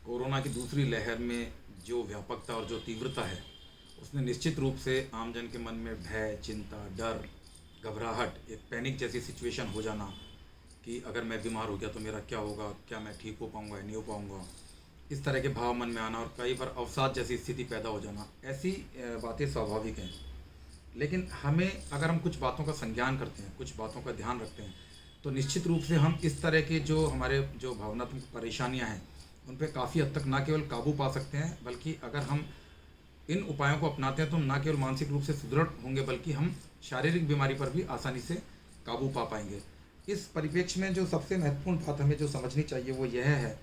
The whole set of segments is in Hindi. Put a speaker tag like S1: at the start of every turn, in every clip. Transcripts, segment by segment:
S1: कोरोना की दूसरी लहर में जो व्यापकता और जो तीव्रता है, उसने निश्चित रूप से आमजन के मन में भय, चिंता, डर, घबराहट, एक पैनिक जैसी सिचुएशन हो जाना कि अगर मैं बीमार हो गया तो मेरा क्या होगा? क्या मैं ठीक हो पाऊँगा या नहीं हो पाऊँगा? इस तरह के भाव मन में आना और कई बार अवसाद जैसी स्थिति पैदा हो जाना, ऐसी बातें स्वाभाविक हैं। लेकिन हमें अगर हम कुछ बातों का संज्ञान करते हैं, कुछ बातों का ध्यान रखते हैं, तो निश्चित रूप से हम इस तरह के जो हमारे जो भावनात्मक परेशानियां हैं, उन पे काफ़ी हद तक ना केवल काबू पा सकते हैं, बल्कि अगर हम इन उपायों को अपनाते हैं तो हम ना केवल मानसिक रूप से सुदृढ़ होंगे, बल्कि हम शारीरिक बीमारी पर भी आसानी से काबू पा पाएंगे। इस परिप्रेक्ष्य में जो सबसे महत्वपूर्ण बात हमें जो समझनी चाहिए वो यह है,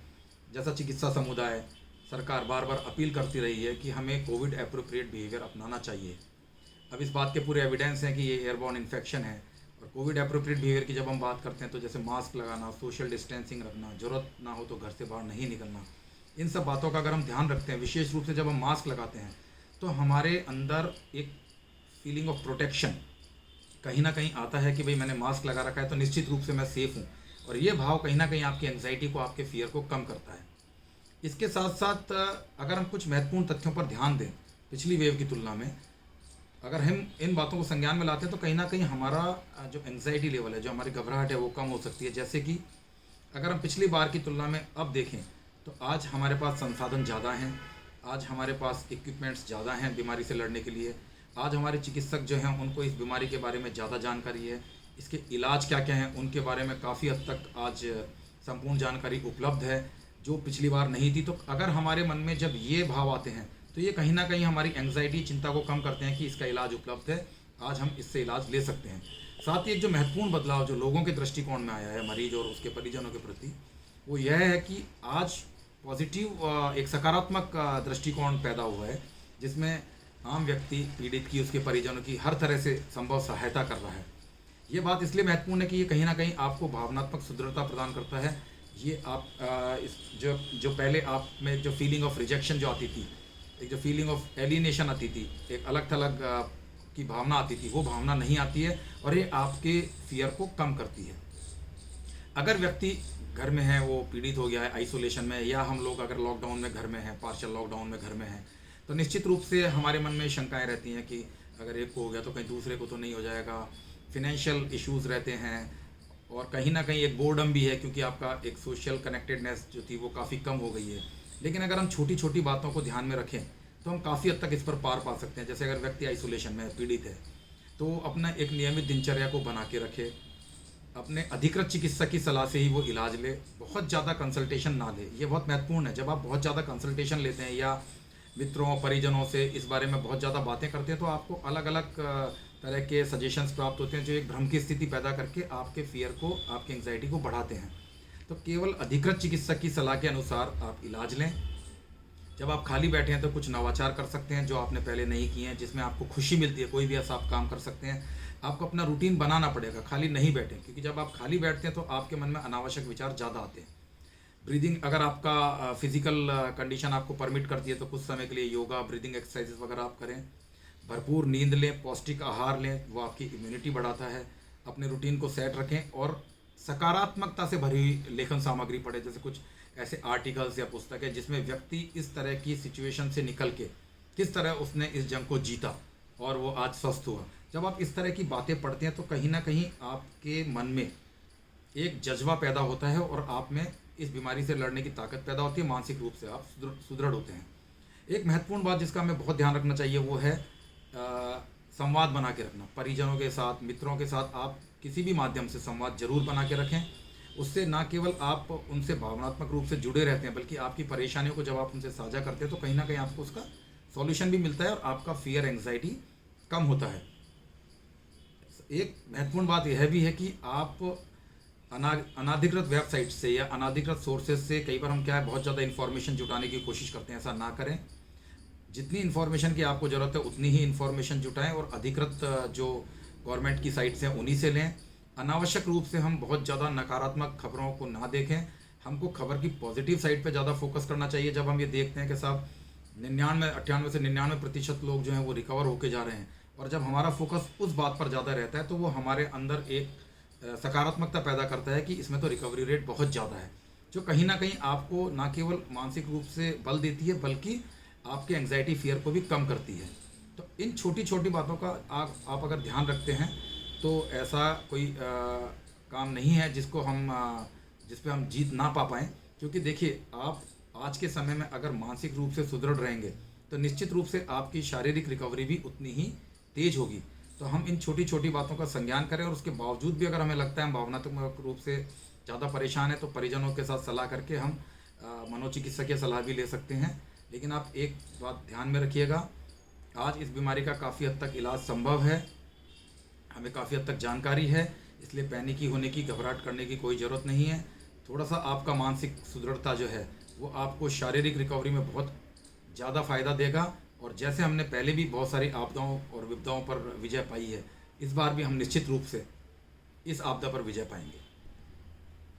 S1: जैसा चिकित्सा समुदाय, सरकार बार बार अपील करती रही है कि हमें कोविड एप्रोप्रिएट बिहेवियर अपनाना चाहिए। अब इस बात के पूरे एविडेंस हैं कि ये एयरबॉर्न इन्फेक्शन है। और कोविड एप्रोप्रिएट बिहेवियर की जब हम बात करते हैं तो जैसे मास्क लगाना, सोशल डिस्टेंसिंग रखना, ज़रूरत ना हो तो घर से बाहर नहीं निकलना, इन सब बातों का अगर हम ध्यान रखते हैं, विशेष रूप से जब हम मास्क लगाते हैं तो हमारे अंदर एक फीलिंग ऑफ प्रोटेक्शन कहीं ना कहीं आता है कि भाई मैंने मास्क लगा रखा है तो निश्चित रूप से मैं सेफ़ हूँ। और ये भाव कहीं ना कहीं आपकी एंग्जाइटी को, आपके फियर को कम करता है। इसके साथ साथ अगर हम कुछ महत्वपूर्ण तथ्यों पर ध्यान दें, पिछली वेव की तुलना में अगर हम इन बातों को संज्ञान में लाते हैं तो कहीं ना कहीं हमारा जो एंग्जाइटी लेवल है, जो हमारी घबराहट है, वो कम हो सकती है। जैसे कि अगर हम पिछली बार की तुलना में अब देखें तो आज हमारे पास संसाधन ज़्यादा हैं, आज हमारे पास इक्विपमेंट्स ज़्यादा हैं बीमारी से लड़ने के लिए। आज हमारे चिकित्सक जो हैं उनको इस बीमारी के बारे में ज़्यादा जानकारी है, इसके इलाज क्या क्या हैं उनके बारे में काफ़ी हद तक आज संपूर्ण जानकारी उपलब्ध है, जो पिछली बार नहीं थी। तो अगर हमारे मन में जब ये भाव आते हैं तो ये कहीं ना कहीं हमारी एंग्जाइटी, चिंता को कम करते हैं कि इसका इलाज उपलब्ध है, आज हम इससे इलाज ले सकते हैं। साथ ही एक जो महत्वपूर्ण बदलाव जो लोगों के दृष्टिकोण में आया है, मरीज और उसके परिजनों के प्रति, वो यह है कि आज पॉजिटिव एक सकारात्मक दृष्टिकोण पैदा हुआ है, जिसमें आम व्यक्ति पीड़ित की, उसके परिजनों की हर तरह से संभव सहायता कर रहा है। ये बात इसलिए महत्वपूर्ण है कि ये कहीं ना कहीं आपको भावनात्मक सुदृढ़ता प्रदान करता है। ये आप इस जो जो पहले आप में जो फीलिंग ऑफ रिजेक्शन जो आती थी, एक जो फीलिंग ऑफ एलिनेशन आती थी, एक अलग थलग की भावना आती थी, वो भावना नहीं आती है और ये आपके फियर को कम करती है। अगर व्यक्ति घर में है, वो पीड़ित हो गया है, आइसोलेशन में, या हम लोग अगर लॉकडाउन में घर में हैं, पार्शियल लॉकडाउन में घर में हैं, तो निश्चित रूप से हमारे मन में शंकाएं रहती हैं कि अगर एक को हो गया तो कहीं दूसरे को तो नहीं हो जाएगा। फिनेंशियल इश्यूज़ रहते हैं और कहीं ना कहीं एक बोर्डम भी है, क्योंकि आपका एक सोशल कनेक्टेडनेस जो थी वो काफ़ी कम हो गई है। लेकिन अगर हम छोटी छोटी बातों को ध्यान में रखें तो हम काफ़ी हद तक इस पर पार पा सकते हैं। जैसे अगर व्यक्ति आइसोलेशन में पीड़ित है तो अपना एक नियमित दिनचर्या को बना के रखे, अपने अधिकृत चिकित्सक की सलाह से ही वो इलाज ले, बहुत ज़्यादा कंसल्टेशन ना ले। ये बहुत महत्वपूर्ण है। जब आप बहुत ज़्यादा कंसल्टेशन लेते हैं या मित्रों, परिजनों से इस बारे में बहुत ज़्यादा बातें करते हैं तो आपको अलग अलग तरह के सजेशंस प्राप्त होते हैं, जो एक भ्रम की स्थिति पैदा करके आपके फियर को, आपकी एंग्जाइटी को बढ़ाते हैं। तो केवल अधिकृत चिकित्सक की सलाह के अनुसार आप इलाज लें। जब आप खाली बैठे हैं तो कुछ नवाचार कर सकते हैं जो आपने पहले नहीं किए हैं, जिसमें आपको खुशी मिलती है। कोई भी ऐसा आप काम कर सकते हैं। आपको अपना रूटीन बनाना पड़ेगा, खाली नहीं बैठें, क्योंकि जब आप खाली बैठते हैं तो आपके मन में अनावश्यक विचार ज़्यादा आते हैं। ब्रीदिंग, अगर आपका फिजिकल कंडीशन आपको परमिट करती है तो कुछ समय के लिए योगा, ब्रीदिंग एक्सरसाइजेस वगैरह आप करें। भरपूर नींद लें, पौष्टिक आहार लें, वो आपकी इम्यूनिटी बढ़ाता है। अपने रूटीन को सेट रखें और सकारात्मकता से भरी हुई लेखन सामग्री पढ़ें, जैसे कुछ ऐसे आर्टिकल्स या पुस्तक है जिसमें व्यक्ति इस तरह की सिचुएशन से निकल के किस तरह उसने इस जंग को जीता और वो आज स्वस्थ हुआ। जब आप इस तरह की बातें पढ़ते हैं तो कहीं ना कहीं आपके मन में एक जज्बा पैदा होता है और आप में इस बीमारी से लड़ने की ताकत पैदा होती है। मानसिक रूप से आप सुदृढ़ होते हैं। एक महत्वपूर्ण बात जिसका हमें बहुत ध्यान रखना चाहिए वो है संवाद बना के रखना। परिजनों के साथ, मित्रों के साथ आप किसी भी माध्यम से संवाद जरूर बना के रखें। उससे ना केवल आप उनसे भावनात्मक रूप से जुड़े रहते हैं, बल्कि आपकी परेशानियों को जब आप उनसे साझा करते हैं तो कहीं ना कहीं आपको उसका सॉल्यूशन भी मिलता है और आपका फियर, एंग्जाइटी कम होता है। एक महत्वपूर्ण बात यह भी है कि आप अनाधिकृत वेबसाइट से या अनाधिकृत सोर्सेज से कई बार हम क्या है बहुत ज़्यादा इन्फॉर्मेशन जुटाने की कोशिश करते हैं। ऐसा ना करें। जितनी इन्फॉर्मेशन की आपको ज़रूरत है उतनी ही इन्फॉर्मेशन जुटाएं और अधिकृत जो गवर्नमेंट की साइट्स हैं उन्हीं से लें। अनावश्यक रूप से हम बहुत ज़्यादा नकारात्मक खबरों को ना देखें। हमको खबर की पॉजिटिव साइड पे ज़्यादा फोकस करना चाहिए। जब हम ये देखते हैं कि साहब 98 से 99% लोग जो हैं वो रिकवर होके जा रहे हैं, और जब हमारा फोकस उस बात पर ज़्यादा रहता है तो वो हमारे अंदर एक सकारात्मकता पैदा करता है कि इसमें तो रिकवरी रेट बहुत ज़्यादा है, जो कहीं ना कहीं आपको ना केवल मानसिक रूप से बल देती है बल्कि आपके एंग्जाइटी फियर को भी कम करती है। तो इन छोटी छोटी बातों का आप अगर ध्यान रखते हैं तो ऐसा कोई काम नहीं है जिसको हम जिस पे हम जीत ना पा पाएँ। क्योंकि देखिए, आप आज के समय में अगर मानसिक रूप से सुदृढ़ रहेंगे तो निश्चित रूप से आपकी शारीरिक रिकवरी भी उतनी ही तेज होगी। तो हम इन छोटी छोटी बातों का संज्ञान करें, और उसके बावजूद भी अगर हमें लगता है हम भावनात्मक रूप से ज़्यादा परेशान है तो परिजनों के साथ सलाह करके हम मनोचिकित्सकीय सलाह भी ले सकते हैं। लेकिन आप एक बात ध्यान में रखिएगा, आज इस बीमारी का काफ़ी हद तक इलाज संभव है, हमें काफ़ी हद तक जानकारी है, इसलिए पैनिकी होने की, घबराहट करने की कोई ज़रूरत नहीं है। थोड़ा सा आपका मानसिक सुदृढ़ता जो है वो आपको शारीरिक रिकवरी में बहुत ज़्यादा फ़ायदा देगा। और जैसे हमने पहले भी बहुत सारी आपदाओं और विपदाओं पर विजय पाई है, इस बार भी हम निश्चित रूप से इस आपदा पर विजय पाएंगे।